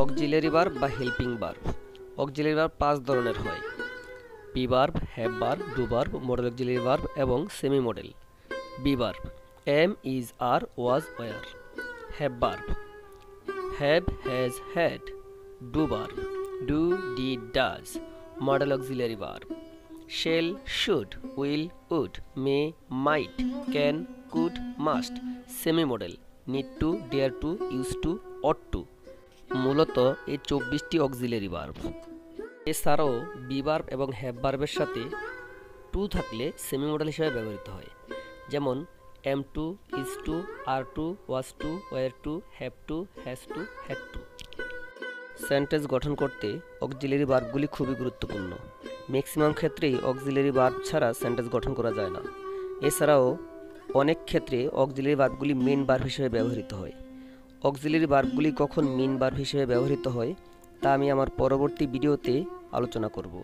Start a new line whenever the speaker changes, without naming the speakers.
Auxiliary verb বা helping verb. Auxiliary verb 5 ধরনের হয়: be verb, have verb, do verb, modal auxiliary verb এবং semi modal. Be verb: am, is, are, was, were. Have verb: have, has, had. Do verb: do, did, does. Modal auxiliary verb: shall, should, will, would, may, might, can, could, must। Semi modal: need to, dare to, used to, ought to। মূলত এই 24টি auxiliary verb. এছাড়াও be verb এবং have ভার্বের সাথে two থাকলে semi model হিসেবে ব্যবহৃত হয়, যেমন am to, is to, are to, was to, were to, have to, has to, had to. Sentence গঠন করতে অক্সিলারি ভার্বগুলি খুবই গুরুত্বপূর্ণ। ম্যাক্সিমাম ক্ষেত্রেই অক্সিলারি ভার্ব ছাড়া সেন্টেন্স গঠন করা যায় না। এছাড়াও অনেক ক্ষেত্রে অক্সিলারি ভার্বগুলি মেইন ভার্ব হিসেবে ব্যবহৃত হয়। অক্সিলারি ভার্বগুলি কখন মেইন ভার্ব হিসেবে ব্যবহৃত হয় তা আমি আমার পরবর্তী ভিডিওতে আলোচনা করব।